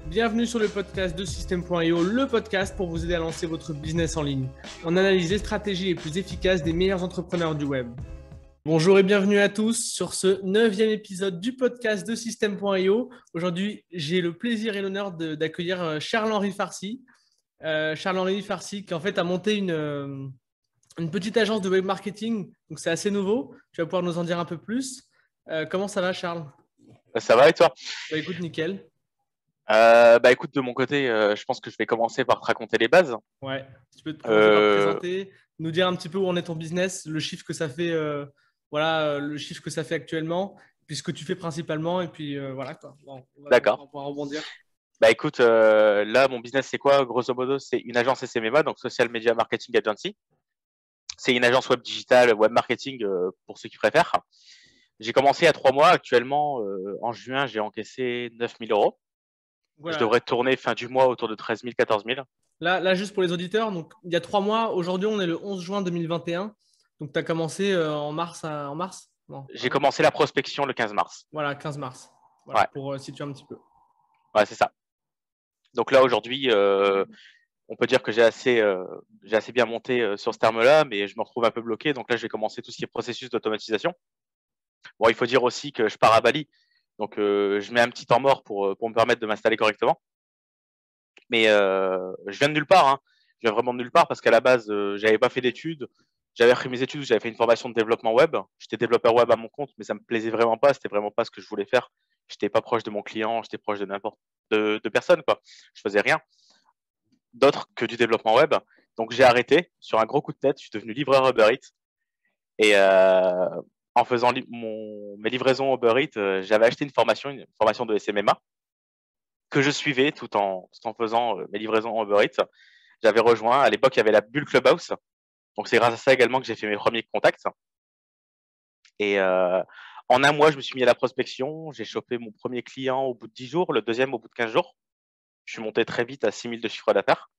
Bienvenue sur le podcast de System.io, le podcast pour vous aider à lancer votre business en ligne. On analyse les stratégies les plus efficaces des meilleurs entrepreneurs du web. Bonjour et bienvenue à tous sur ce 9e épisode du podcast de System.io. Aujourd'hui, j'ai le plaisir et l'honneur d'accueillir Charles-Henri Farcy. Charles-Henri Farcy qui en fait a monté une petite agence de web marketing, donc c'est assez nouveau. Tu vas pouvoir nous en dire un peu plus. Comment ça va, Charles? Ça va et toi? Écoute, nickel. Écoute, de mon côté, je pense que je vais commencer par te raconter les bases. Ouais, tu peux te commencer par te présenter, nous dire un petit peu où en est ton business, le chiffre que ça fait, le chiffre que ça fait actuellement, puis ce que tu fais principalement, et puis voilà quoi. Bon, on va D'accord. pouvoir rebondir. Écoute, là, mon business, c'est quoi? Grosso modo, c'est une agence SMMA, donc Social Media Marketing Agency. C'est une agence web digital, web marketing pour ceux qui préfèrent. J'ai commencé il y a 3 mois. Actuellement, en juin, j'ai encaissé 9 000 euros. Voilà. Je devrais tourner fin du mois autour de 13 000, 14 000. Là, juste pour les auditeurs, donc il y a 3 mois, aujourd'hui on est le 11 juin 2021, donc tu as commencé en mars. Non, J'ai commencé la prospection le 15 mars. Voilà, 15 mars, voilà, Ouais. pour situer un petit peu. Ouais, c'est ça. Donc là, aujourd'hui, on peut dire que j'ai assez bien monté sur ce terme-là, mais je me retrouve un peu bloqué. Donc là, je vais commencer tout ce qui est processus d'automatisation. Bon, il faut dire aussi que je pars à Bali, donc je mets un petit temps mort pour me permettre de m'installer correctement. Mais je viens de nulle part, hein. Je viens vraiment de nulle part parce qu'à la base, j'avais pas fait d'études. J'avais repris mes études, j'avais fait une formation de développement web. J'étais développeur web à mon compte, mais ça me plaisait vraiment pas. C'était vraiment pas ce que je voulais faire. J'étais pas proche de mon client, j'étais proche de n'importe de personne, quoi. Je faisais rien d'autre que du développement web. Donc j'ai arrêté sur un gros coup de tête. Je suis devenu livreur Uber Eats. Et en faisant mes livraisons Uber Eats, j'avais acheté une formation de SMMA que je suivais tout en faisant mes livraisons Uber Eats. J'avais rejoint, à l'époque, il y avait la bulle Clubhouse. Donc c'est grâce à ça également que j'ai fait mes premiers contacts. Et en un mois, je me suis mis à la prospection. J'ai chopé mon premier client au bout de 10 jours, le deuxième au bout de 15 jours. Je suis monté très vite à 6 000 de chiffre d'affaires.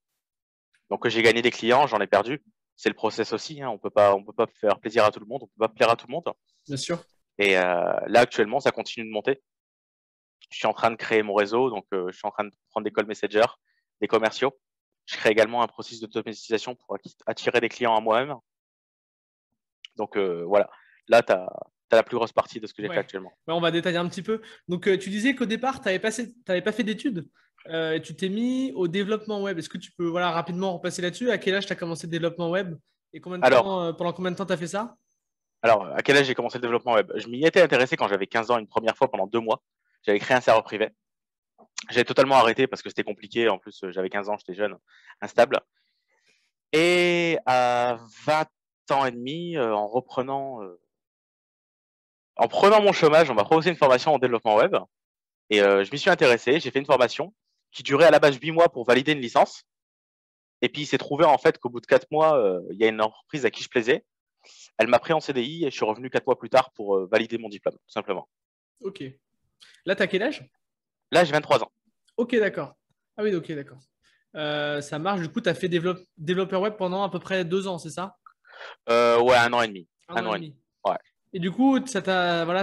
Donc j'ai gagné des clients, j'en ai perdu. C'est le process aussi, hein. On peut pas faire plaisir à tout le monde, on peut pas plaire à tout le monde. Bien sûr. Et là, actuellement, ça continue de monter. Je suis en train de créer mon réseau, donc je suis en train de prendre des call messengers, des commerciaux. Je crée également un processus d'automatisation pour attirer des clients à moi-même. Donc voilà, là, tu as la plus grosse partie de ce que j'ai fait actuellement. Ouais, on va détailler un petit peu. Donc, tu disais qu'au départ, tu n'avais pas fait d'études. Et tu t'es mis au développement web. Est-ce que tu peux rapidement repasser là-dessus? À quel âge tu as commencé le développement web? Et pendant combien de temps tu as fait ça? Alors, à quel âge j'ai commencé le développement web? Je m'y étais intéressé quand j'avais 15 ans, une première fois pendant 2 mois. J'avais créé un serveur privé. J'avais totalement arrêté parce que c'était compliqué. En plus, j'avais 15 ans, j'étais jeune, instable. Et à 20 ans et demi, en prenant mon chômage, on m'a proposé une formation en développement web. Et je m'y suis intéressé. J'ai fait une formation qui durait à la base 8 mois pour valider une licence. Et puis, il s'est trouvé en fait qu'au bout de 4 mois, il y a une entreprise à qui je plaisais. Elle m'a pris en CDI et je suis revenu 4 mois plus tard pour valider mon diplôme, tout simplement. Ok. Là, tu as quel âge? Là, j'ai 23 ans. Ok, d'accord. Ah oui, ok, d'accord. Ça marche. Du coup, tu as fait développeur web pendant à peu près 2 ans, c'est ça? Ouais, 1 an et demi. Un an et demi. Ouais. Et du coup, t'en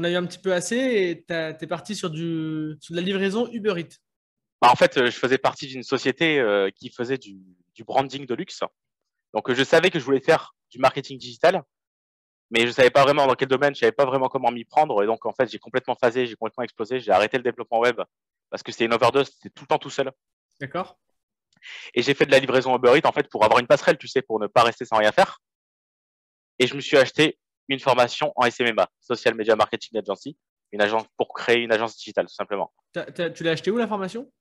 as eu un petit peu assez et t'es parti sur de la livraison Uber Eats. En fait, je faisais partie d'une société qui faisait du branding de luxe. Donc, je savais que je voulais faire du marketing digital, mais je ne savais pas vraiment dans quel domaine, je ne savais pas vraiment comment m'y prendre. Et donc, en fait, j'ai complètement phasé, j'ai complètement explosé. J'ai arrêté le développement web parce que c'était une overdose, c'était tout le temps tout seul. D'accord. Et j'ai fait de la livraison Uber Eats, en fait, pour avoir une passerelle, tu sais, pour ne pas rester sans rien faire. Et je me suis acheté une formation en SMMA, Social Media Marketing Agency, une agence pour créer une agence digitale, tout simplement. Tu l'as acheté où la formation?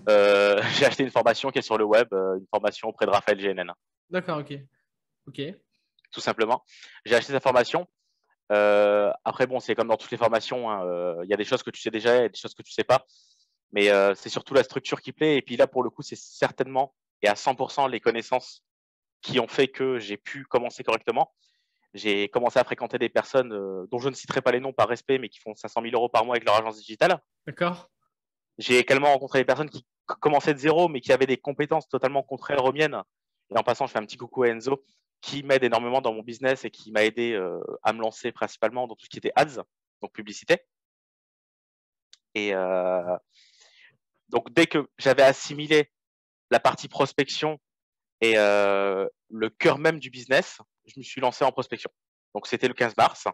J'ai acheté une formation qui est sur le web, une formation auprès de Raphaël GNN. D'accord, ok. Ok. Tout simplement. J'ai acheté sa formation. Après, bon, c'est comme dans toutes les formations, hein, y a des choses que tu sais déjà, il y a des choses que tu sais pas. Mais c'est surtout la structure qui plaît. Et puis là, pour le coup, c'est certainement et à 100% les connaissances qui ont fait que j'ai pu commencer correctement. J'ai commencé à fréquenter des personnes dont je ne citerai pas les noms par respect, mais qui font 500 000 euros par mois avec leur agence digitale. D'accord. J'ai également rencontré des personnes qui commençaient de zéro, mais qui avaient des compétences totalement contraires aux miennes. Et en passant, je fais un petit coucou à Enzo, qui m'aide énormément dans mon business et qui m'a aidé à me lancer principalement dans tout ce qui était ads, donc publicité. Et donc, dès que j'avais assimilé la partie prospection et le cœur même du business, je me suis lancé en prospection. Donc, c'était le 15 mars.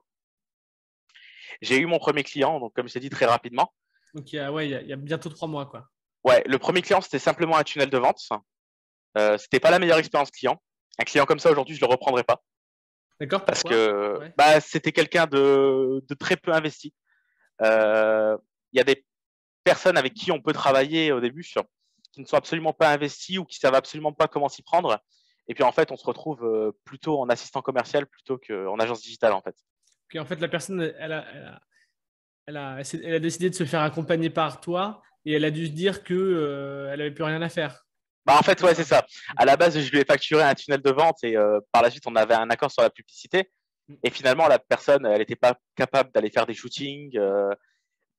J'ai eu mon premier client, donc comme je t'ai dit, très rapidement. Donc, il y a bientôt 3 mois, quoi. Ouais, le premier client, c'était simplement un tunnel de vente. C'était pas la meilleure expérience client. Un client comme ça, aujourd'hui, je le reprendrai pas. D'accord, Parce pourquoi? que Ouais. c'était quelqu'un de très peu investi. Il y a des personnes avec qui on peut travailler au début qui ne sont absolument pas investies ou qui savent absolument pas comment s'y prendre. Et puis en fait, on se retrouve plutôt en assistant commercial plutôt qu'en agence digitale en fait. Ok, en fait, la personne, elle a décidé de se faire accompagner par toi et elle a dû se dire que elle avait plus rien à faire. Bah, Donc, en c'est un fait, peu ouais, c'est ça. ça. À la base, je lui ai facturé un tunnel de vente et par la suite, on avait un accord sur la publicité. Et finalement, la personne, elle n'était pas capable d'aller faire des shootings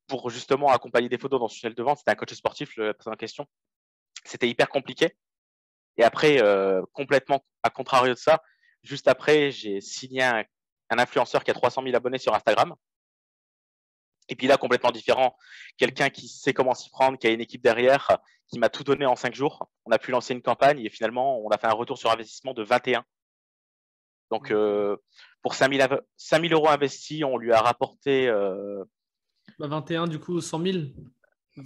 pour justement accompagner des photos dans ce tunnel de vente. C'était un coach sportif, la personne en question. C'était hyper compliqué. Et après, complètement à contrario de ça, juste après, j'ai signé un influenceur qui a 300 000 abonnés sur Instagram. Et puis là, complètement différent, quelqu'un qui sait comment s'y prendre, qui a une équipe derrière, qui m'a tout donné en 5 jours. On a pu lancer une campagne et finalement, on a fait un retour sur investissement de 21. Donc, pour 5 000 euros investis, on lui a rapporté. 21, du coup, 100 000.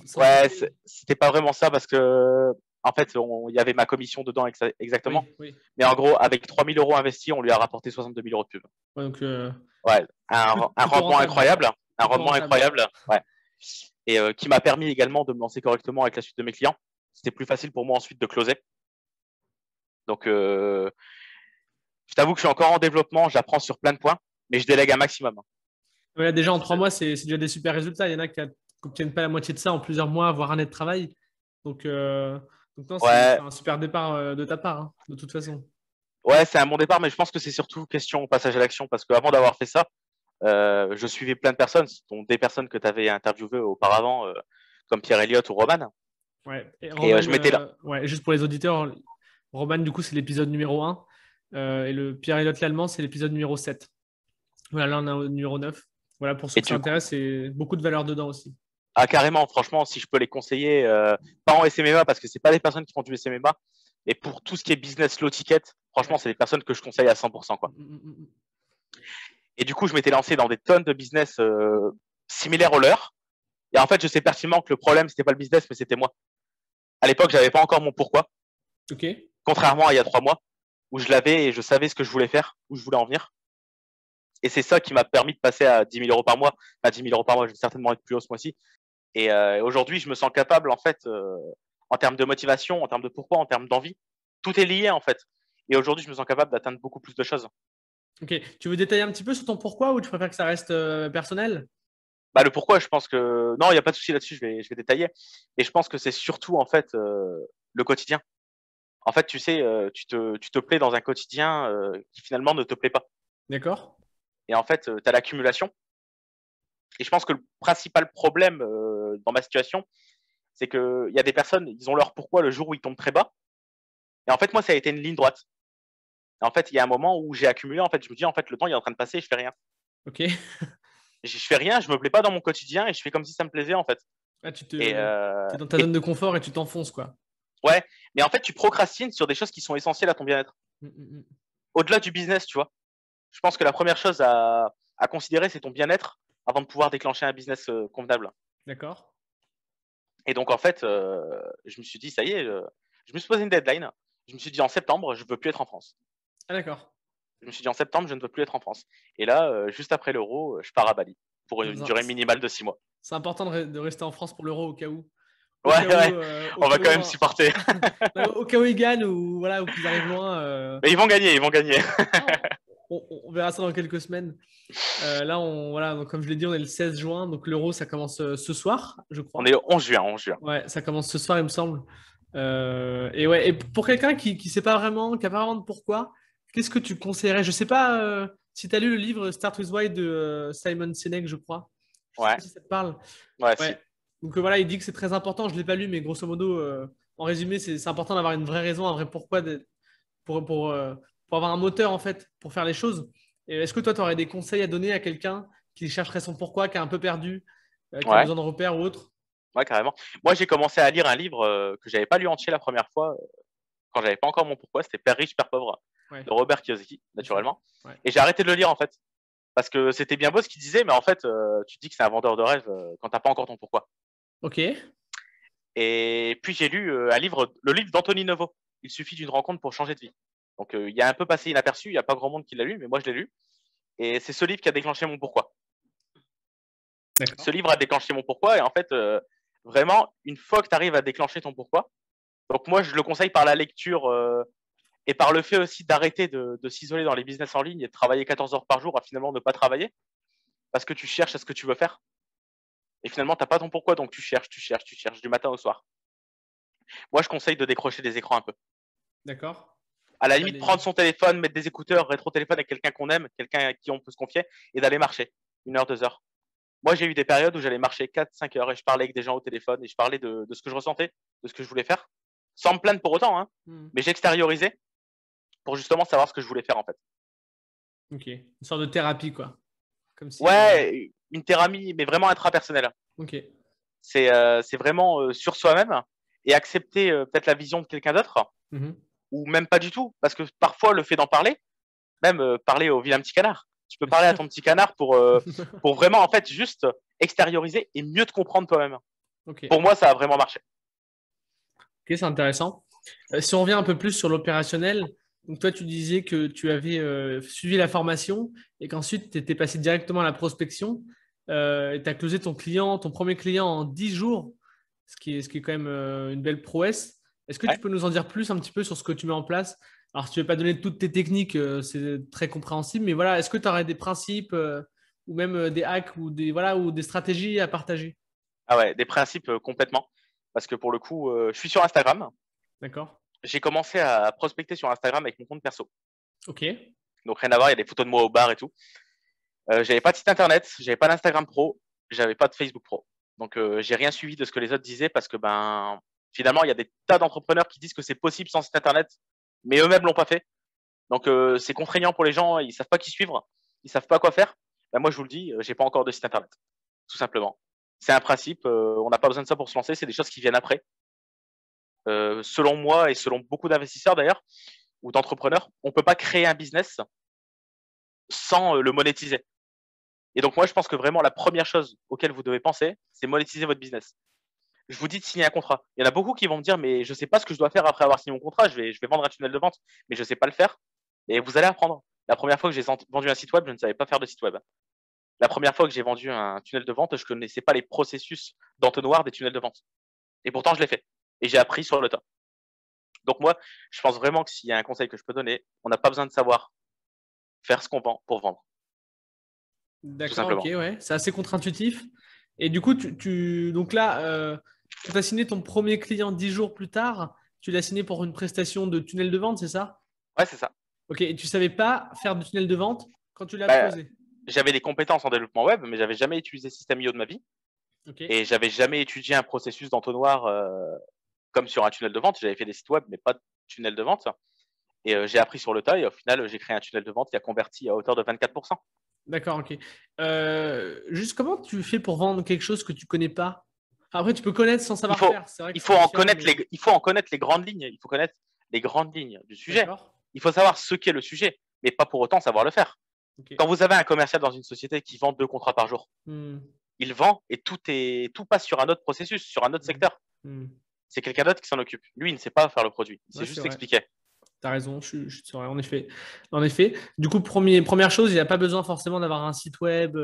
130 Ouais, 000. c'était pas vraiment ça parce que, en fait, il y avait ma commission dedans exactement. Oui, oui. Mais en gros, avec 3 000 euros investis, on lui a rapporté 62 000 euros de pub. Ouais, donc, Ouais, un plutôt rendement rentable. incroyable. Un Plutôt rendement rentable. incroyable. Ouais. Et qui m'a permis également de me lancer correctement avec la suite de mes clients. C'était plus facile pour moi ensuite de closer. Donc, je t'avoue que je suis encore en développement, j'apprends sur plein de points, mais je délègue un maximum. Ouais, déjà, en 3 mois, c'est déjà des super résultats. Il y en a qui n'obtiennent pas la moitié de ça en plusieurs mois, voire un an de travail. Donc, non, c'est Ouais, un super départ de ta part, hein, de toute façon. ouais, c'est un bon départ, mais je pense que c'est surtout question au passage à l'action parce qu'avant d'avoir fait ça, je suivais plein de personnes, dont des personnes que tu avais interviewées auparavant, comme Pierre Elliott ou Roman. Ouais. Et Et Roman, je m'étais là. ouais, juste pour les auditeurs, Roman, du coup, c'est l'épisode numéro 1. Et le Pierre Elliott l'Allemand, c'est l'épisode numéro 7. Voilà, là, on est au numéro 9. Voilà, pour ceux Et que ça du coup, intéresse, c'est beaucoup de valeur dedans aussi. ah, carrément, franchement, si je peux les conseiller, pas en SMMA parce que c'est pas des personnes qui font du SMMA, et pour tout ce qui est business low ticket, franchement, Ouais. c'est des personnes que je conseille à 100%, quoi. Mm. Et du coup, je m'étais lancé dans des tonnes de business similaires au leur. Et en fait, je sais pertinemment que le problème, c'était pas le business, mais c'était moi. À l'époque, j'avais pas encore mon pourquoi, Ok. contrairement à il y a 3 mois, où je l'avais et je savais ce que je voulais faire, où je voulais en venir. Et c'est ça qui m'a permis de passer à 10 000 euros par mois. Enfin, 10 000 euros par mois, je vais certainement être plus haut ce mois-ci. Et aujourd'hui, je me sens capable, en fait, en termes de motivation, en termes de pourquoi, en termes d'envie. Tout est lié, en fait. Et aujourd'hui, je me sens capable d'atteindre beaucoup plus de choses. Ok. Tu veux détailler un petit peu sur ton pourquoi ou tu préfères que ça reste personnel? Bah, le pourquoi, je pense que non, il n'y a pas de souci là-dessus, je vais détailler. Et je pense que c'est surtout en fait le quotidien. En fait, tu sais, tu te plais dans un quotidien qui finalement ne te plaît pas. D'accord. Et en fait, tu as l'accumulation. Et je pense que le principal problème dans ma situation, c'est qu'il y a des personnes, ils ont leur pourquoi le jour où ils tombent très bas. Et en fait, moi, ça a été une ligne droite. Et en fait, il y a un moment où j'ai accumulé. En fait, je me dis, en fait, le temps il est en train de passer, et je fais rien. Ok. Je fais rien, je me plais pas dans mon quotidien et je fais comme si ça me plaisait en fait. Ah, Et, t'es dans ta zone de confort et tu t'enfonces, quoi. ouais, mais en fait, tu procrastines sur des choses qui sont essentielles à ton bien-être. Mm. Au-delà du business, tu vois. Je pense que la première chose à considérer, c'est ton bien-être avant de pouvoir déclencher un business convenable. D'accord. Et donc, en fait, je me suis dit, ça y est, je me suis posé une deadline. Je me suis dit, en septembre, je ne veux plus être en France. Ah, d'accord. Je me suis dit, en septembre, je ne veux plus être en France. Et là, juste après l'euro, je pars à Bali pour une durée minimale de 6 mois. C'est important de rester en France pour l'euro au cas où. Au Ouais, cas où, ouais, on va quand même supporter. au cas où ils gagnent ou voilà, ou qu'ils arrivent loin. Mais ils vont gagner, ils vont gagner. On verra ça dans quelques semaines. Là, voilà, donc, comme je l'ai dit, on est le 16 juin, donc l'euro, ça commence ce soir, je crois. On est le 11 juin, 11 juin. Ouais, ça commence ce soir, il me semble. Et ouais, et pour quelqu'un qui sait pas vraiment, qui a pas vraiment de pourquoi, qu'est-ce que tu conseillerais? Je sais pas si tu as lu le livre Start with Why de Simon Sinek, je crois. Je sais Ouais, pas si ça te parle. ouais, si. Ouais. Donc voilà, il dit que c'est très important. Je l'ai pas lu, mais grosso modo, en résumé, c'est important d'avoir une vraie raison, un vrai pourquoi pour avoir un moteur en fait pour faire les choses. Et est-ce que toi, tu aurais des conseils à donner à quelqu'un qui chercherait son pourquoi, qui est un peu perdu, qui a Ouais. besoin de repères ou autre? Ouais, carrément. Moi, j'ai commencé à lire un livre que j'avais pas lu entier la première fois, quand j'avais pas encore mon pourquoi. C'était Père riche, Père pauvre Ouais, de Robert Kiyosaki, bien sûr. naturellement. Ouais. Et j'ai arrêté de le lire, en fait. Parce que c'était bien beau ce qu'il disait, mais en fait, tu te dis que c'est un vendeur de rêve quand t'as pas encore ton pourquoi. Ok, Et puis, j'ai lu le livre d'Anthony Novo. Il suffit d'une rencontre pour changer de vie. Donc, il a un peu passé inaperçu. Il n'y a pas grand monde qui l'a lu, mais moi, je l'ai lu. Et c'est ce livre qui a déclenché mon pourquoi. Ce d'accord. livre a déclenché mon pourquoi. Et en fait, vraiment, une fois que tu arrives à déclencher ton pourquoi, donc moi, je le conseille par la lecture et par le fait aussi d'arrêter de s'isoler dans les business en ligne et de travailler 14 heures par jour à finalement ne pas travailler parce que tu cherches à ce que tu veux faire. Et finalement, tu n'as pas ton pourquoi, donc tu cherches du matin au soir. Moi, je conseille de décrocher des écrans un peu. D'accord. À la limite, D'aller- prendre son téléphone, mettre des écouteurs, rétro-téléphone avec quelqu'un qu'on aime, quelqu'un à qui on peut se confier, et d'aller marcher 1 heure, 2 heures. Moi, j'ai eu des périodes où j'allais marcher 4, 5 heures et je parlais avec des gens au téléphone et je parlais de ce que je ressentais, de ce que je voulais faire, sans me plaindre pour autant, hein, Hmm. mais j'extériorisais pour justement savoir ce que je voulais faire en fait. Ok, une sorte de thérapie, quoi. Comme si. Ouais, une thérapie, mais vraiment intrapersonnelle. Ok. C'est vraiment sur soi-même et accepter peut-être la vision de quelqu'un d'autre Mhm. ou même pas du tout, parce que parfois le fait d'en parler, même parler au vilain petit canard. Tu peux Bien parler à sûr. ton petit canard pour vraiment en fait juste extérioriser et mieux te comprendre toi-même. Ok. Pour moi, ça a vraiment marché. Ok, c'est intéressant. Si on revient un peu plus sur l'opérationnel, donc toi, tu disais que tu avais suivi la formation et qu'ensuite, tu étais passé directement à la prospection et tu as closé ton premier client en 10 jours, ce qui est quand même une belle prouesse. Est-ce que tu Ouais. peux nous en dire plus un petit peu sur ce que tu mets en place? Alors, si tu ne veux pas donner toutes tes techniques, c'est très compréhensible, mais voilà, est-ce que tu aurais des principes ou même des hacks ou des stratégies à partager? Ah ouais, des principes complètement. Parce que pour le coup, je suis sur Instagram. D'accord? J'ai commencé à prospecter sur Instagram avec mon compte perso. Ok. Donc rien à voir, il y a des photos de moi au bar et tout. J'avais pas de site internet, j'avais pas d'Instagram pro, j'avais pas de Facebook pro. Donc j'ai rien suivi de ce que les autres disaient parce que ben finalement il y a des tas d'entrepreneurs qui disent que c'est possible sans site internet, mais eux-mêmes l'ont pas fait. Donc c'est contraignant pour les gens, ils savent pas qui suivre, ils savent pas quoi faire. Ben, moi je vous le dis, j'ai pas encore de site internet, tout simplement. C'est un principe, on n'a pas besoin de ça pour se lancer, c'est des choses qui viennent après. Selon moi et selon beaucoup d'investisseurs d'ailleurs ou d'entrepreneurs, on peut pas créer un business sans le monétiser. Et donc moi je pense que vraiment la première chose auquel vous devez penser, c'est monétiser votre business. Je vous dis de signer un contrat. Il y en a beaucoup qui vont me dire mais je sais pas ce que je dois faire après avoir signé mon contrat, je vais vendre un tunnel de vente, mais je sais pas le faire. Et vous allez apprendre. La première fois que j'ai vendu un site web, je ne savais pas faire de site web. La première fois que j'ai vendu un tunnel de vente, je ne connaissais pas les processus d'entonnoir des tunnels de vente. Et pourtant, je l'ai fait. Et j'ai appris sur le tas. Donc moi, je pense vraiment que s'il y a un conseil que je peux donner, on n'a pas besoin de savoir faire ce qu'on vend pour vendre, tout D'accord, ok, simplement. ouais. C'est assez contre-intuitif. Et du coup, donc là, quand tu as signé ton premier client 10 jours plus tard, tu l'as signé pour une prestation de tunnel de vente, c'est ça? Ouais, c'est ça. Ok, et tu savais pas faire de tunnel de vente quand tu l'as Bah, closé. j'avais des compétences en développement web, mais j'avais jamais utilisé System.io de ma vie. Ok, Et j'avais jamais étudié un processus d'entonnoir comme sur un tunnel de vente. J'avais fait des sites web, mais pas de tunnel de vente. Et j'ai appris sur le tas. Et au final, j'ai créé un tunnel de vente qui a converti à hauteur de 24%. d'accord, ok. Juste comment tu fais pour vendre quelque chose que tu connais pas? Après, tu peux connaître sans Il savoir faut, faire, c'est vrai que il c'est faut en différent, connaître mais il faut en connaître les grandes lignes. Il faut connaître les grandes lignes du sujet. d'accord, Il faut savoir ce qu'est le sujet, mais pas pour autant savoir le faire. ok. Quand vous avez un commercial dans une société qui vend 2 contrats par jour, Hmm, il vend et tout passe sur un autre processus, sur un autre hmm, secteur. hmm. C'est quelqu'un d'autre qui s'en occupe. Lui, il ne sait pas faire le produit. Il Ouais, sait c'est juste vrai. l'expliquer. T'as raison, c'est vrai, en effet. En effet. Du coup, première chose, il n'y a pas besoin forcément d'avoir un site web,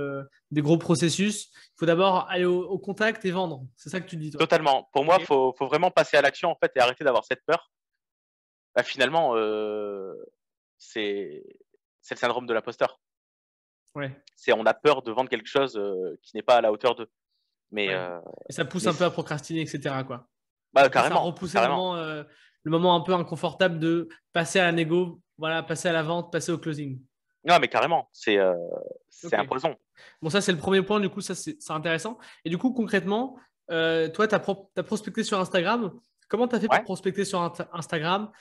des gros processus. Il faut d'abord aller au contact et vendre. C'est ça que tu dis, toi. Totalement. Pour moi, Ok. faut vraiment passer à l'action en fait et arrêter d'avoir cette peur. Bah, finalement, c'est c'est le syndrome de l'imposteur. Ouais. C'est on a peur de vendre quelque chose qui n'est pas à la hauteur d'eux. Mais Ouais. Et ça pousse mais un peu à procrastiner, etc., quoi. bah Ça pousse à carrément, repousser carrément. le moment un peu inconfortable de passer à la négo, voilà, passer à la vente, passer au closing. Non, mais carrément. C'est Ok. un poison. Bon, ça, c'est le premier point. Du coup, ça, c'est intéressant. Et du coup, concrètement, toi, tu as prospecté sur Instagram. Comment tu as fait pour Ouais. prospecter sur Instagram?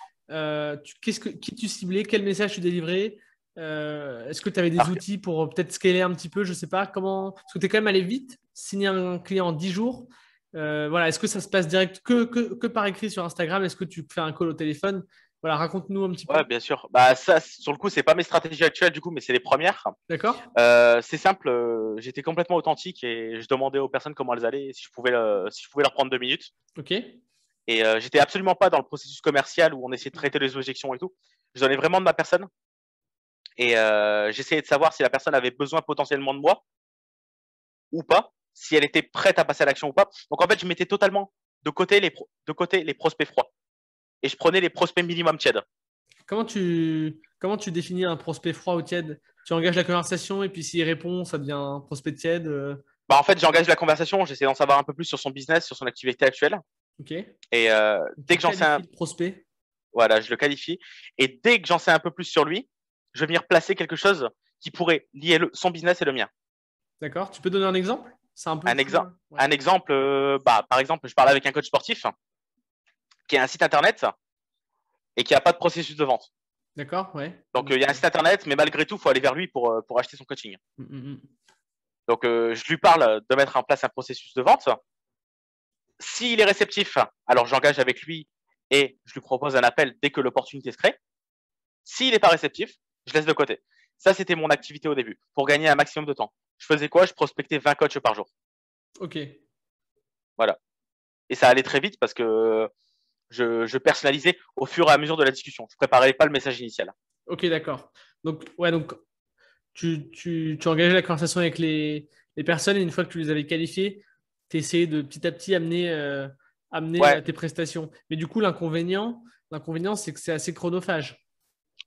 Qui tu ciblais? Quel message tu délivrais? Est-ce que tu avais des Alors, outils pour peut-être scaler un petit peu? Je sais pas comment. Parce que tu es quand même allé vite, signer un client en 10 jours. Voilà, est-ce que ça se passe direct que par écrit sur Instagram? Est-ce que tu fais un call au téléphone? Voilà, raconte-nous un petit peu. Ouais, bien sûr. Bah, ça, sur le coup, c'est pas mes stratégies actuelles, du coup, mais c'est les premières. D'accord? C'est simple, j'étais complètement authentique et je demandais aux personnes comment elles allaient, si je pouvais leur prendre 2 minutes. Ok. Et j'étais absolument pas dans le processus commercial où on essayait de traiter les objections et tout. Je donnais vraiment de ma personne et j'essayais de savoir si la personne avait besoin potentiellement de moi ou pas, si elle était prête à passer à l'action ou pas. Donc en fait, je mettais totalement de côté les prospects froids et je prenais les prospects minimum tièdes. Comment tu définis un prospect froid ou tiède? Tu engages la conversation et puis s'il répond, ça devient un prospect tiède. Bah, en fait, j'engage la conversation, j'essaie d'en savoir un peu plus sur son business, sur son activité actuelle. Ok. Et dès Tu que j'en sais qualifies le prospect. voilà, je le qualifie. Et dès que j'en sais un peu plus sur lui, je vais venir placer quelque chose qui pourrait lier son business et le mien. D'accord? Tu peux donner un exemple? C'est un peu Un, flou, exemple, hein. Ouais. un exemple, par exemple, je parle avec un coach sportif qui a un site internet et qui n'a pas de processus de vente. D'accord? Ouais. Donc, il y a un site internet, mais malgré tout, il faut aller vers lui pour acheter son coaching. Mm, mm, mm. Donc, je lui parle de mettre en place un processus de vente. S'il est réceptif, alors j'engage avec lui et je lui propose un appel dès que l'opportunité se crée. S'il n'est pas réceptif, je laisse de côté. Ça, c'était mon activité au début, pour gagner un maximum de temps. Je faisais quoi? Je prospectais 20 coachs par jour. Ok. Voilà. Et ça allait très vite parce que je personnalisais au fur et à mesure de la discussion. Je ne préparais pas le message initial. Ok, d'accord. Donc, ouais, donc tu engageais la conversation avec les personnes et une fois que tu les avais qualifiées, tu essayais de petit à petit amener Ouais, tes prestations. Mais du coup, l'inconvénient, c'est que c'est assez chronophage.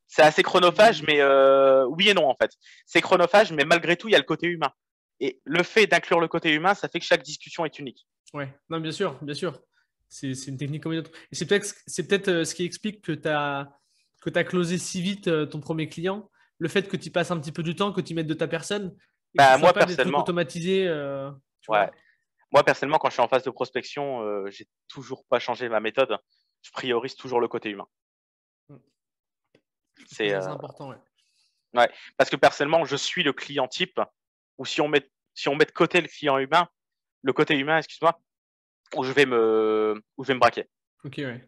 c'est assez chronophage, mais oui et non en fait. C'est chronophage, mais malgré tout, il y a le côté humain. Et le fait d'inclure le côté humain, ça fait que chaque discussion est unique. Ouais, non, bien sûr, bien sûr. C'est une technique comme une autre. Et c'est peut-être ce qui explique que tu as closé si vite ton premier client. Le fait que tu passes un petit peu du temps, que tu mettes de ta personne et que ce ne Bah, soit moi pas des trucs personnellement, automatisés, tu ouais. vois. Moi personnellement, quand je suis en phase de prospection, j'ai toujours pas changé ma méthode. Je priorise toujours le côté humain. Je pense C'est que c'est important, ouais. ouais, parce que personnellement, je suis le client type. Ou si on met de côté le côté humain, excuse-moi, où je vais me braquer. Ok, ouais.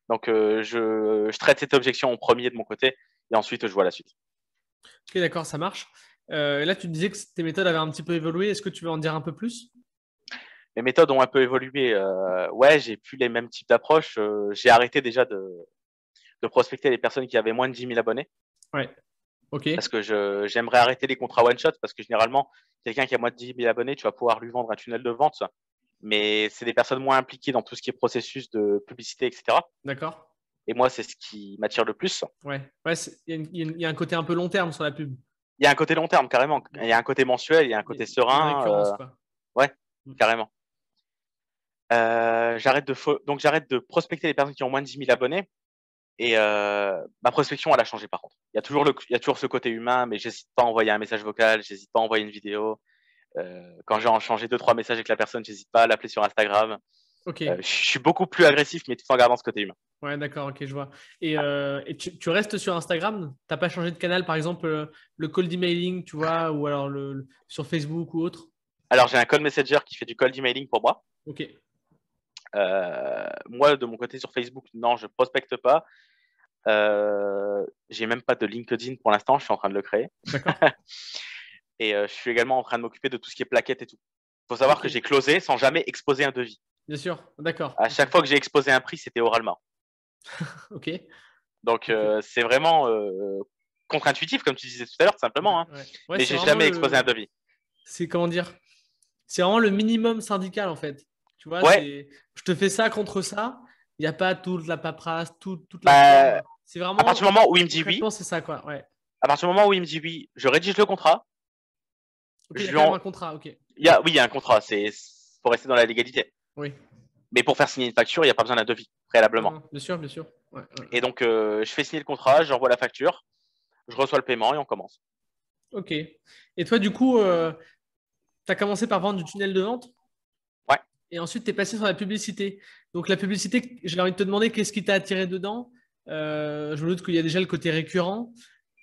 Donc je traite cette objection en premier de mon côté et ensuite je vois la suite. Ok, d'accord, ça marche. Là, tu disais que tes méthodes avaient un petit peu évolué. Est-ce que tu veux en dire un peu plus? Mes méthodes ont un peu évolué. Ouais, j'ai plus les mêmes types d'approches. J'ai arrêté déjà de prospecter les personnes qui avaient moins de 10 000 abonnés Ouais, ok. parce que j'aimerais arrêter les contrats one shot parce que généralement, quelqu'un qui a moins de 10 000 abonnés, tu vas pouvoir lui vendre un tunnel de vente, mais c'est des personnes moins impliquées dans tout ce qui est processus de publicité, etc. D'accord. Et moi, c'est ce qui m'attire le plus. Ouais, ouais, il y a un côté un peu long terme sur la pub. Il y a un côté long terme, carrément. Il y a un côté mensuel, il y a un côté Il y a une serein. récurrence, quoi. Ouais, Mm. carrément. Donc, j'arrête de prospecter les personnes qui ont moins de 10 000 abonnés. Et ma prospection, elle a changé par contre. Il y a toujours ce côté humain, mais j'hésite pas à envoyer un message vocal, j'hésite pas à envoyer une vidéo. Quand j'ai changé 2-3 messages avec la personne, j'hésite pas à l'appeler sur Instagram. Ok. Je suis beaucoup plus agressif, mais tout en gardant ce côté humain. Ouais, d'accord, ok, je vois. Et tu restes sur Instagram? T'as pas changé de canal, par exemple, le cold emailing, tu vois, ou alors sur Facebook ou autre? Alors, j'ai un call messenger qui fait du cold emailing pour moi. Ok, Moi, de mon côté sur Facebook, non, je prospecte pas. J'ai même pas de LinkedIn pour l'instant, je suis en train de le créer. d'accord. Et je suis également en train de m'occuper de tout ce qui est plaquettes et tout. Il faut savoir Ok, que j'ai closé sans jamais exposer un devis. bien sûr, d'accord. À Ok, chaque fois que j'ai exposé un prix, c'était oralement. ok, Donc, ok. c'est vraiment contre-intuitif, comme tu disais tout à l'heure, tout simplement. Hein. Ouais, ouais, Mais c'est j'ai vraiment jamais exposé un devis. c'est comment dire? C'est vraiment le minimum syndical, en fait. Tu vois, Ouais, je te fais ça contre ça. Il n'y a pas toute la paperasse, toute la bah, forme. C'est à partir vraiment, du moment où il me dit oui, concrètement, c'est ça, quoi. Ouais. à partir du moment où il me dit oui, je rédige le contrat. Ok, il y Je a lui quand même en... un contrat, ok. Oui, il y a un contrat. C'est faut rester dans la légalité. Oui. Mais pour faire signer une facture, il n'y a pas besoin d'un devis préalablement. Non, bien sûr, bien sûr. Ouais, ouais, Et ouais. donc, je fais signer le contrat, j'envoie la facture, je reçois le paiement et on commence. Ok. Et toi, du coup, tu as commencé par vendre du tunnel de vente Ouais. et ensuite tu es passé sur la publicité. Donc, la publicité, j'ai envie de te demander qu'est-ce qui t'a attiré dedans. Je me doute qu'il y a déjà le côté récurrent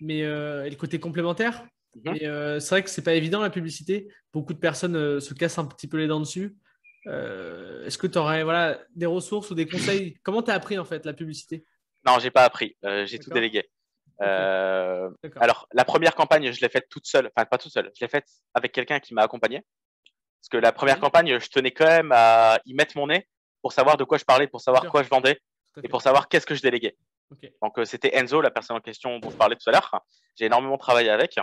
et le côté complémentaire. Mhm. Mais c'est vrai que c'est pas évident la publicité. Beaucoup de personnes se cassent un petit peu les dents dessus. Est-ce que tu aurais des ressources ou des conseils? Comment tu as appris en fait la publicité? Non, j'ai pas appris. J'ai tout D'accord. délégué. Ok. D'accord. Alors, la première campagne, je l'ai faite toute seule. Enfin, pas toute seule. Je l'ai faite avec quelqu'un qui m'a accompagné. Parce que la première Ok. campagne, je tenais quand même à y mettre mon nez pour savoir de quoi je parlais, pour Bien savoir sûr. quoi je vendais Tout à et fait. pour savoir qu'est-ce que je déléguais. Ok. Donc, c'était Enzo, la personne en question dont je parlais tout à l'heure. J'ai énormément travaillé avec.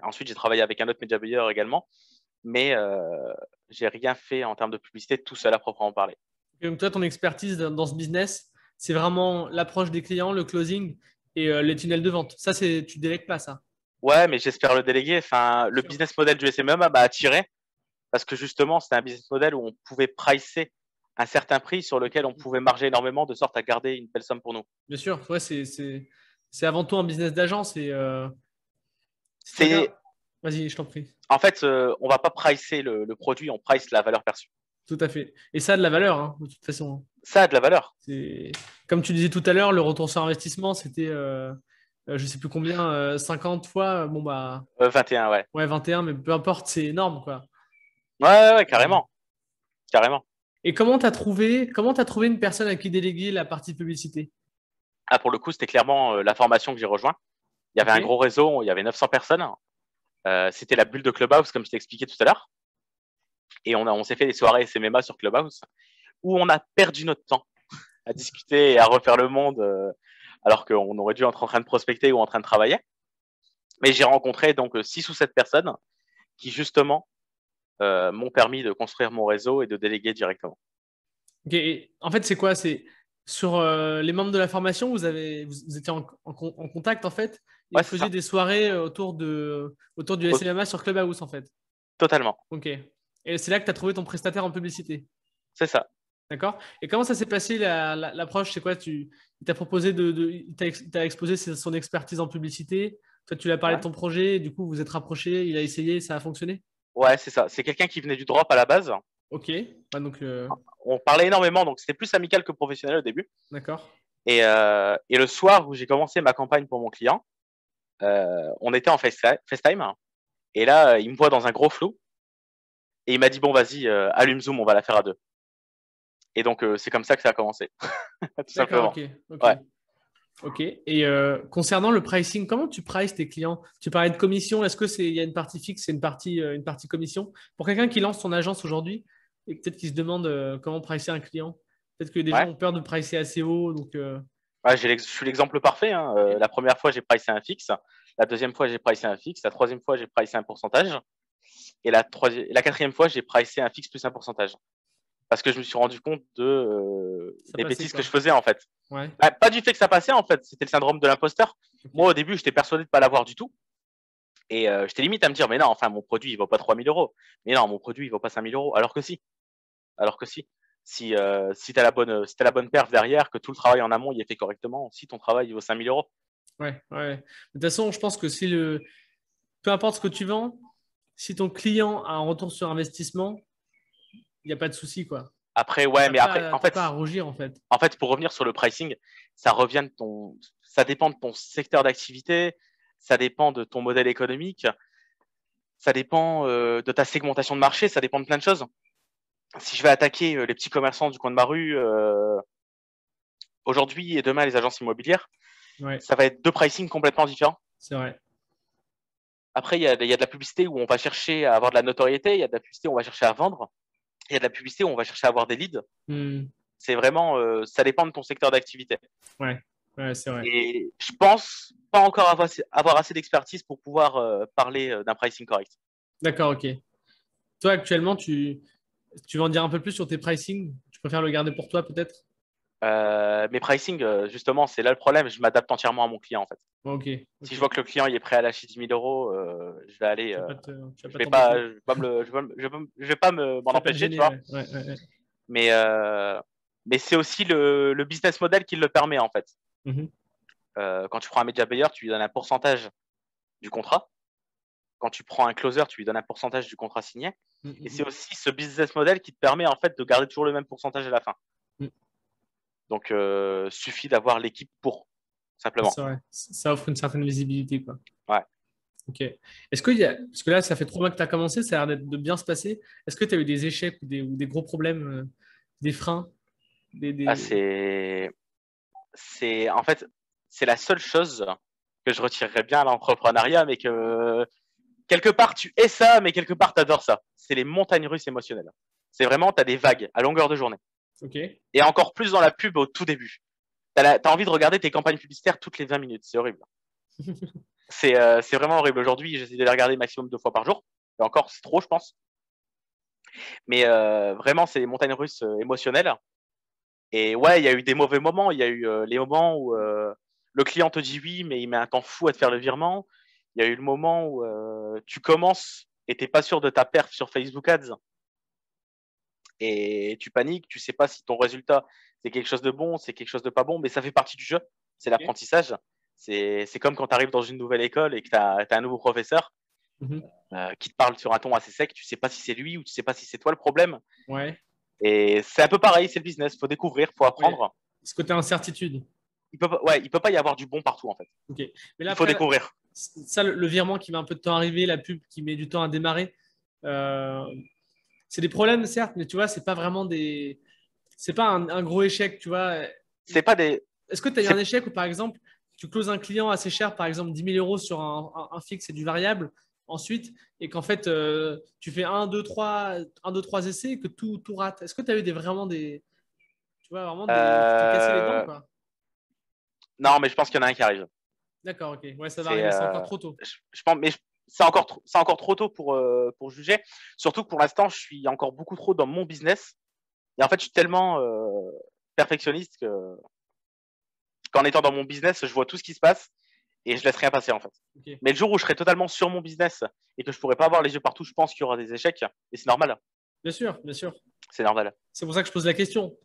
Ensuite, j'ai travaillé avec un autre media buyer également. Mais j'ai rien fait en termes de publicité tout seul à proprement parler. Et donc toi, ton expertise dans ce business, c'est vraiment l'approche des clients, le closing et les tunnels de vente. Ça, tu délègues pas ça. Ouais, mais j'espère le déléguer. Enfin, Bien le sûr. business model du SMMA m'a attiré parce que justement, c'était un business model où on pouvait pricer un certain prix sur lequel on pouvait marger énormément de sorte à garder une belle somme pour nous. Bien sûr. Ouais, c'est avant tout un business d'agence et si tu regardes, C'est, vas-y, je t'en prie. en fait, on va pas pricer le produit, on price la valeur perçue. Tout à fait. Et ça a de la valeur, hein, de toute façon. Ça a de la valeur. C'est comme tu disais tout à l'heure, le retour sur investissement, c'était je sais plus combien, 50 fois. Bon bah 21, ouais. ouais, 21, mais peu importe, c'est énorme quoi. Ouais, Euh, carrément, carrément. Et comment t'as trouvé une personne à qui déléguer la partie publicité? Ah, pour le coup, c'était clairement la formation que j'ai rejoint. Il y avait Ok. un gros réseau, il y avait 900 personnes. C'était la bulle de Clubhouse, comme je t'ai expliqué tout à l'heure. Et on s'est fait des soirées SMMA sur Clubhouse où on a perdu notre temps à discuter et à refaire le monde alors qu'on aurait dû être en train de prospecter ou en train de travailler. Mais j'ai rencontré donc 6 ou 7 personnes qui justement m'ont permis de construire mon réseau et de déléguer directement. Ok. Et en fait, c'est quoi? C'est sur les membres de la formation, vous étiez en contact en fait, et Ouais, vous c'est faisiez ça, des soirées autour du Au- SMMA sur Clubhouse en fait. totalement. Ok. Et c'est là que tu as trouvé ton prestataire en publicité. C'est ça. D'accord? Et comment ça s'est passé l'approche? C'est quoi? Il t'a proposé il t'a exposé son expertise en publicité. Toi, tu lui as parlé de Ouais, ton projet. Et du coup, vous vous êtes rapprochés. Il a essayé. Ça a fonctionné? ouais, c'est ça. C'est quelqu'un qui venait du drop à la base. Ok. Ouais, donc, On parlait énormément, donc c'était plus amical que professionnel au début. d'accord. Et le soir où j'ai commencé ma campagne pour mon client, on était en FaceTime. Et là, il me voit dans un gros flou. Et il m'a dit, bon, vas-y, allume Zoom, on va la faire à deux. Et donc, c'est comme ça que ça a commencé, tout D'accord. simplement. Ok. Ok. Ouais, Ok. Et concernant le pricing, comment tu prices tes clients? Tu parlais de commission. Est-ce que il y a une partie fixe et une partie commission? Pour quelqu'un qui lance son agence aujourd'hui et peut-être qu'il se demande comment pricer un client, peut-être que des gens ouais. ont peur de pricer assez haut. Donc, Ouais, je suis l'exemple parfait. Hein. ok. La première fois, j'ai pricé un fixe. La deuxième fois, j'ai pricé un fixe. La troisième fois, j'ai pricé un pourcentage. Et la quatrième fois, j'ai pricé un fixe plus un pourcentage. Parce que je me suis rendu compte Ça des passait bêtises que quoi. je faisais, en fait. Ouais. Bah, pas du fait que ça passait, en fait. C'était le syndrome de l'imposteur. Moi, Ok. au début, j'étais persuadé de ne pas l'avoir du tout. Et j'étais limite à me dire, mais non, enfin, mon produit, il vaut pas 3 000 euros. Mais non, mon produit, il vaut pas 5 000 euros. Alors que si. Alors que si. Si tu as si t'as la bonne perf derrière, que tout le travail en amont il est fait correctement, si ton travail il vaut 5 000 euros. Ouais, ouais. De toute façon, je pense que peu importe ce que tu vends, si ton client a un retour sur investissement, il n'y a pas de souci, quoi. Après, ouais, mais après, T'as pas à rougir, en fait. pour revenir sur le pricing, ça dépend de ton secteur d'activité, ça dépend de ton modèle économique, ça dépend de ta segmentation de marché, ça dépend de plein de choses. Si je vais attaquer les petits commerçants du coin de ma rue aujourd'hui et demain les agences immobilières, Ouais, ça va être deux pricing complètement différents. c'est vrai. Après, il y a de la publicité où on va chercher à avoir de la notoriété, il y a de la publicité où on va chercher à vendre, il y a de la publicité où on va chercher à avoir des leads. Hmm. C'est vraiment, ça dépend de ton secteur d'activité. Ouais, ouais, c'est vrai. Et je pense pas encore avoir assez d'expertise pour pouvoir parler d'un pricing correct. D'accord, ok. Toi, actuellement, tu veux en dire un peu plus sur tes pricing? Tu préfères le garder pour toi, peut-être? Mes pricing, justement, c'est là le problème. Je m'adapte entièrement à mon client, en fait. Bon, ok, Si je ok. vois que le client il est prêt à lâcher 10 000 euros, je vais aller. Tu vas Je pas vais pas, t'embêter. je vais pas m'en Tu vas pas te empêcher, tu gêner, vois. ouais. Ouais, ouais, ouais. Mais, c'est aussi le business model qui le permet, en fait. Mhm. Quand tu prends un media buyer, tu lui donnes un pourcentage du contrat. Quand tu prends un closer, tu lui donnes un pourcentage du contrat signé. Mhm, Et c'est mhm, aussi ce business model qui te permet en fait de garder toujours le même pourcentage à la fin. mhm. Donc, suffit d'avoir l'équipe pour, simplement. C'est vrai. Ça offre une certaine visibilité, quoi. Ouais. Ok. Parce que là, ça fait 3 mois que tu as commencé, ça a l'air de bien se passer. Est-ce que tu as eu des échecs ou des gros problèmes, des freins, Ah, des... en fait, c'est la seule chose que je retirerais bien à l'entrepreneuriat, mais que quelque part tu es ça, mais quelque part tu adores ça. C'est les montagnes russes émotionnelles. C'est vraiment, tu as des vagues à longueur de journée. Ok. Et encore plus dans la pub au tout début. T'as envie de regarder tes campagnes publicitaires toutes les 20 minutes. C'est horrible. C'est vraiment horrible. Aujourd'hui, j'essaie de les regarder maximum 2 fois par jour. Et encore, c'est trop, je pense. Mais vraiment, c'est les montagnes russes émotionnelles. Et ouais, il y a eu des mauvais moments. Il y a eu les moments où le client te dit oui, mais il met un temps fou à te faire le virement. Il y a eu le moment où tu commences et t'es pas sûr de ta perf sur Facebook Ads et tu paniques. Tu sais pas si ton résultat c'est quelque chose de bon, c'est quelque chose de pas bon, mais ça fait partie du jeu. C'est Ok. l'apprentissage. C'est comme quand tu arrives dans une nouvelle école et que tu as un nouveau professeur Mhm. qui te parle sur un ton assez sec. Tu sais pas si c'est lui ou tu sais pas si c'est toi le problème. Ouais. Et c'est un peu pareil, c'est le business. Faut découvrir, faut Ouais. apprendre. Ce côté incertitude. Il peut pas y avoir du bon partout en fait. Ok. Mais là, Il faut après, découvrir. ça, le virement qui met un peu de temps à arriver, la pub qui met du temps à démarrer, euh, c'est des problèmes, certes, mais tu vois, c'est pas vraiment des. C'est pas un gros échec, tu vois. C'est pas des. Est-ce que tu as eu un C'est échec où, par exemple, tu closes un client assez cher, par exemple 10 000 euros sur un fixe et du variable, ensuite, et qu'en fait, tu fais un, deux, trois essais et que tout rate. Est-ce que tu as eu vraiment des. Tu vois, vraiment des. Tu t'es cassé les dents, euh... quoi. Non, mais je pense qu'il y en a un qui arrive. D'accord, ok. Ouais, ça va C'est, arriver, c'est encore trop tôt. je pense, mais c'est encore trop tôt pour juger. Surtout que pour l'instant, je suis encore beaucoup trop dans mon business. Et en fait, je suis tellement perfectionniste qu'en étant dans mon business, je vois tout ce qui se passe et je laisse rien passer en fait. Ok. Mais le jour où je serai totalement sur mon business et que je pourrai pas avoir les yeux partout, je pense qu'il y aura des échecs. Et c'est normal. Bien sûr, bien sûr. C'est normal. C'est pour ça que je pose la question.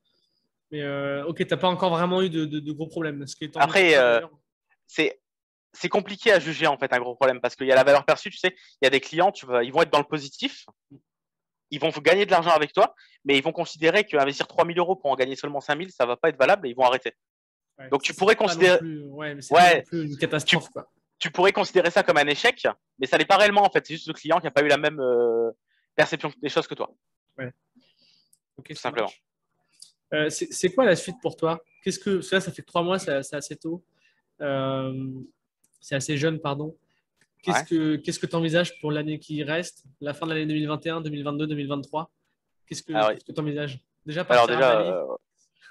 Mais ok, t'as pas encore vraiment eu de gros problèmes, ce qui est tant mieux pour Après, toi d'ailleurs. c'est c'est compliqué à juger en fait un gros problème parce qu'il y a la valeur perçue, tu sais, il y a des clients, ils vont être dans le positif, ils vont gagner de l'argent avec toi, mais ils vont considérer qu'investir 3 000 euros pour en gagner seulement 5 000, ça va pas être valable et ils vont arrêter. Ouais, Donc ça, tu c'est pourrais pas non considérer, plus. Ouais, mais c'est pas non ouais, plus une tu, catastrophe, quoi. tu pourrais considérer ça comme un échec, mais ça n'est pas réellement en fait. C'est juste le client qui n'a pas eu la même perception des choses que toi, Ouais. Ok, tout ça simplement. marche. C'est quoi la suite pour toi? Ça fait que 3 mois, c'est assez tôt. Euh, c'est assez jeune, pardon. Ouais. Qu'est-ce que tu envisages pour l'année qui reste, la fin de l'année 2021, 2022, 2023? Alors, Qu'est-ce que tu envisages? Déjà alors partir à déjà, Bali?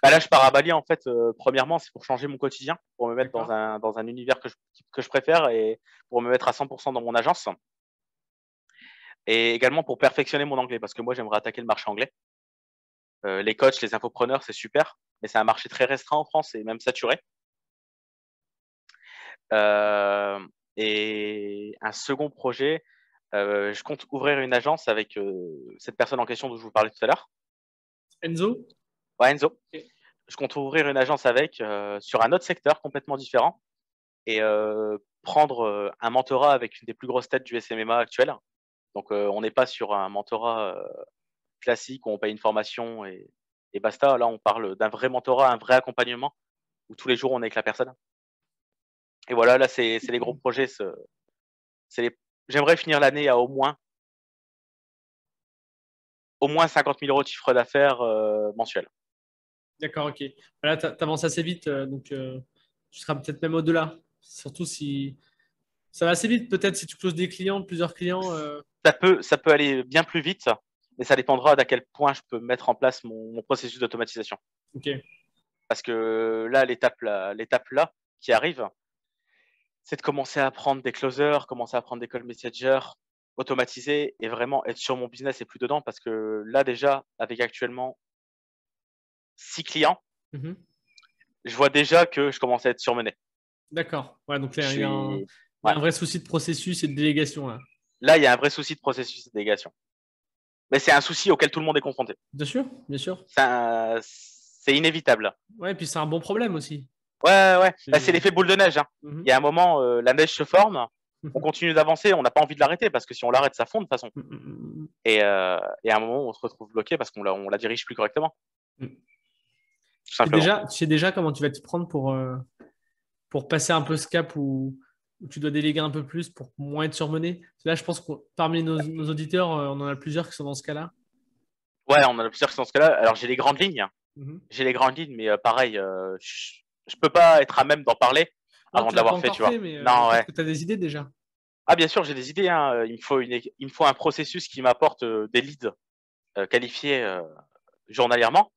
bah là je pars à Bali en fait. Premièrement, c'est pour changer mon quotidien, pour me mettre D'accord. dans un univers que je préfère et pour me mettre à 100% dans mon agence. Et également pour perfectionner mon anglais, parce que moi j'aimerais attaquer le marché anglais. Les coachs, les infopreneurs, c'est super, mais c'est un marché très restreint en France et même saturé. Euh, et un second projet, je compte ouvrir une agence avec cette personne en question dont je vous parlais tout à l'heure, Enzo? ouais, Enzo. Ok. Je compte ouvrir une agence avec sur un autre secteur complètement différent et prendre un mentorat avec une des plus grosses têtes du SMMA actuel. Donc on n'est pas sur un mentorat classique où on paye une formation et basta. Là, on parle d'un vrai mentorat, un vrai accompagnement où tous les jours on est avec la personne. Et voilà, là, c'est les gros projets. J'aimerais finir l'année à au moins 50 000 euros de chiffre d'affaires mensuel. D'accord, ok. Là, tu avances assez vite, donc tu seras peut-être même au-delà. Surtout si ça va assez vite, peut-être si tu closes des clients, plusieurs clients. Ça peut aller bien plus vite, mais ça dépendra d'à quel point je peux mettre en place mon processus d'automatisation. Ok, Parce que là, l'étape là qui arrive, c'est de commencer à prendre des closers, commencer à prendre des call messengers, automatiser et vraiment être sur mon business et plus dedans. Parce que là, déjà, avec actuellement 6 clients, mhm. je vois déjà que je commence à être surmené. D'accord. Ouais, donc Je là, suis, il y a ouais. un vrai souci de processus et de délégation là. Là, il y a un vrai souci de processus de délégation. Mais c'est un souci auquel tout le monde est confronté. Bien sûr, bien sûr. C'est inévitable. Ouais, et puis c'est un bon problème aussi. Ouais, ouais. Bah, c'est Et- l'effet boule de neige, hein. Il Mhm. y a un moment, la neige se forme, on continue d'avancer, on n'a pas envie de l'arrêter parce que si on l'arrête, ça fond de toute façon. Mhm. Et à un moment, on se retrouve bloqué parce on la dirige plus correctement, Mhm. tout simplement. Tu sais déjà comment tu vas te prendre pour passer un peu ce cap où où tu dois déléguer un peu plus pour moins être surmené? Là, je pense que parmi nos auditeurs, on en a plusieurs qui sont dans ce cas-là. Ouais, on en a plusieurs qui sont dans ce cas-là. Alors, j'ai les grandes lignes. Mhm. J'ai les grandes lignes, mais pareil, je peux pas être à même d'en parler Non, avant tu de l'as pas l'avoir fait, encore tu vois. fait, mais Non, peut-être ouais. que tu as des idées déjà. Ah, bien sûr, j'ai des idées, hein. Il me faut un processus qui m'apporte des leads qualifiés journalièrement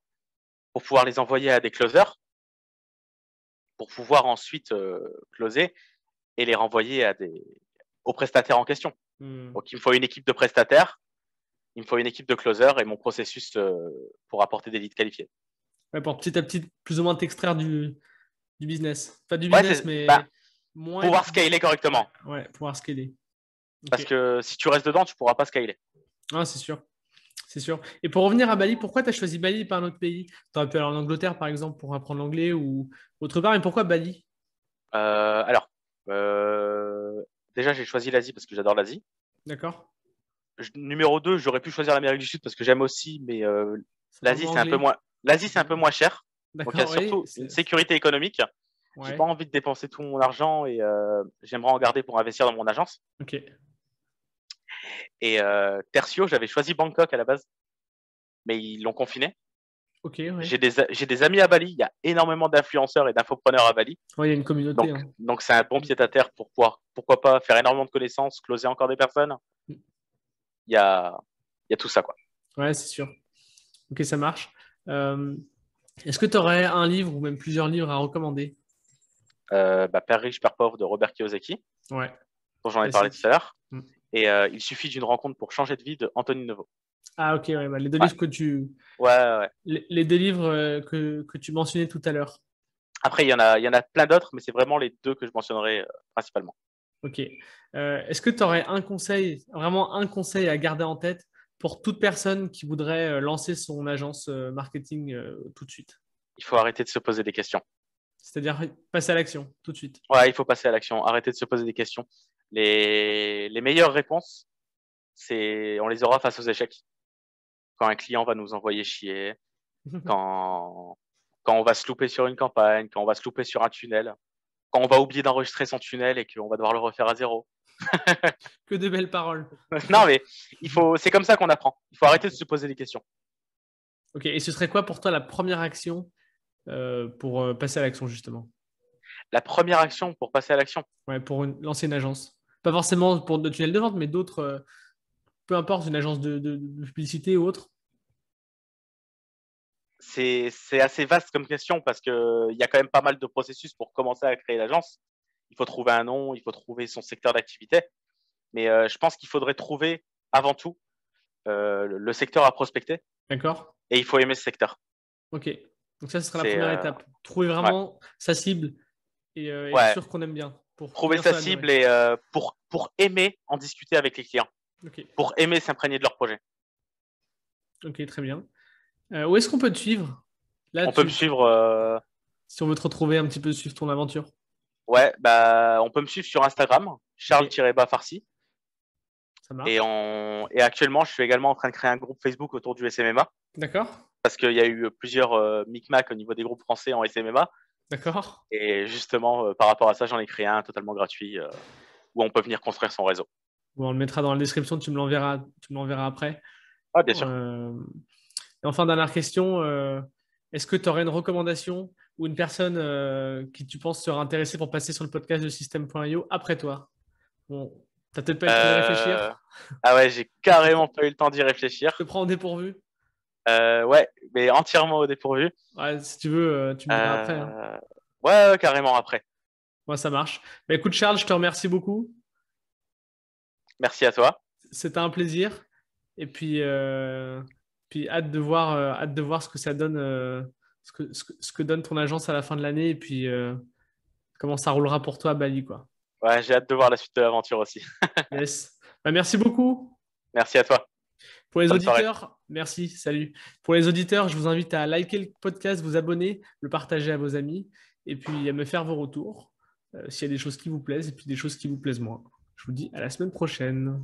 pour pouvoir les envoyer à des closers, pour pouvoir ensuite closer et les renvoyer aux prestataires en question. Hmm. Donc, il me faut une équipe de prestataires, il me faut une équipe de closers et mon processus pour apporter des leads qualifiés. Ouais, pour petit à petit, plus ou moins t'extraire du business. Pas du Ouais, business, bah, mais moins pouvoir être scaler ouais, correctement. ouais, pouvoir scaler. Parce Ok. que si tu restes dedans, tu pourras pas scaler. Ah, c'est sûr. C'est sûr. Et pour revenir à Bali, pourquoi tu as choisi Bali et pas un autre pays? Tu aurais pu aller en Angleterre, par exemple, pour apprendre l'anglais ou autre part, mais pourquoi Bali? Alors, euh, déjà, j'ai choisi l'Asie parce que j'adore l'Asie. D'accord? Numéro 2, j'aurais pu choisir l'Amérique du Sud parce que j'aime aussi, mais C'est un peu moins anglais. L'Asie, c'est un peu moins cher. Donc, il y a D'accord, oui. surtout une sécurité économique. J'ai pas Ouais. envie de dépenser tout mon argent et j'aimerais en garder pour investir dans mon agence. Ok. Et tertio, j'avais choisi Bangkok à la base, mais ils l'ont confiné. Ok, ouais. J'ai des amis à Bali. Il y a énormément d'influenceurs et d'infopreneurs à Bali. Ouais, il y a une communauté, hein. Donc c'est un bon pied à terre pour pouvoir, pourquoi pas, faire énormément de connaissances, closer encore des personnes. Il y a, il y a tout ça, quoi. Ouais, c'est sûr. Ok, ça marche. Euh, Est-ce que tu aurais un livre ou même plusieurs livres à recommander? Père riche, Père pauvre de Robert Kiyosaki, Ouais, dont j'en ai parlé tout classique. à l'heure. Mm. Et il suffit d'une rencontre pour changer de vie de Anthony Neveu. Ah, ok, ouais, bah, les deux Ouais, livres que tu, ouais. les deux livres que tu mentionnais tout à l'heure. Après, il y en a plein d'autres, mais c'est vraiment les deux que je mentionnerai principalement. Ok. Est-ce que tu aurais un conseil, vraiment un conseil à garder en tête pour toute personne qui voudrait lancer son agence marketing tout de suite? Il faut arrêter de se poser des questions. C'est-à-dire passer à l'action tout de suite. Ouais, il faut passer à l'action. Arrêter de se poser des questions. Les meilleures réponses, on les aura face aux échecs. Quand un client va nous envoyer chier, quand, quand on va se louper sur une campagne, quand on va se louper sur un tunnel, quand on va oublier d'enregistrer son tunnel et qu'on va devoir le refaire à zéro. Que de belles paroles. Non, mais c'est comme ça qu'on apprend. Il faut arrêter de se poser des questions. Ok. Et ce serait quoi pour toi la première action pour passer à l'action justement? La première action pour passer à l'action, Ouais, pour lancer une agence. Pas forcément pour de tunnel de vente, mais d'autres, peu importe, une agence de publicité ou autre. c'est assez vaste comme question parce qu'il y a quand même pas mal de processus pour commencer à créer l'agence. Il faut trouver un nom, il faut trouver son secteur d'activité. Mais je pense qu'il faudrait trouver avant tout le secteur à prospecter D'accord? et il faut aimer ce secteur. Ok. Donc ça, ce sera la C'est première étape. Trouver ouais, vraiment sa cible et être ouais. sûr qu'on aime bien pour Trouver tenir sa sur la durée. cible et pour aimer en discuter avec les clients, Ok. pour aimer s'imprégner de leur projet. Ok, très bien. Où est-ce qu'on peut te suivre? Là, On peut me suivre, si on veut te retrouver un petit peu, suivre ton aventure. ouais, bah, on peut me suivre sur Instagram, Ok, Charles-Farsi. ça marche. Et actuellement, je suis également en train de créer un groupe Facebook autour du SMMA D'accord? parce qu'il y a eu plusieurs micmacs au niveau des groupes français en SMMA. D'accord. Et justement, par rapport à ça, j'en ai créé un totalement gratuit où on peut venir construire son réseau. Bon, on le mettra dans la description, tu me l'enverras après. Ah, bien sûr. Euh, Et enfin, dernière question, est-ce que tu aurais une recommandation ou une personne qui tu penses sera intéressée pour passer sur le podcast de System.io après toi? Bon, t'as peut-être pas eu le temps d'y Euh... réfléchir. Ah ouais, j'ai Je te carrément prends, pas eu le temps d'y je te réfléchir. prends au dépourvu. Ouais, mais entièrement au dépourvu. Ouais, si tu veux, tu me diras après, hein. Euh... Ouais, carrément après. Moi, ça marche. Bah, écoute, Charles, je te remercie beaucoup. Merci à toi. C'était un plaisir. Et puis hâte de voir ce que ça donne, ce que donne ton agence à la fin de l'année et puis comment ça roulera pour toi à Bali, quoi. Ouais, j'ai hâte de voir la suite de l'aventure aussi. Yes. Bah, merci beaucoup. Merci à toi. Pour les Bonne soirée. auditeurs, merci, salut. Pour les auditeurs, je vous invite à liker le podcast, vous abonner, le partager à vos amis et puis à me faire vos retours s'il y a des choses qui vous plaisent et puis des choses qui vous plaisent moins. Je vous dis à la semaine prochaine.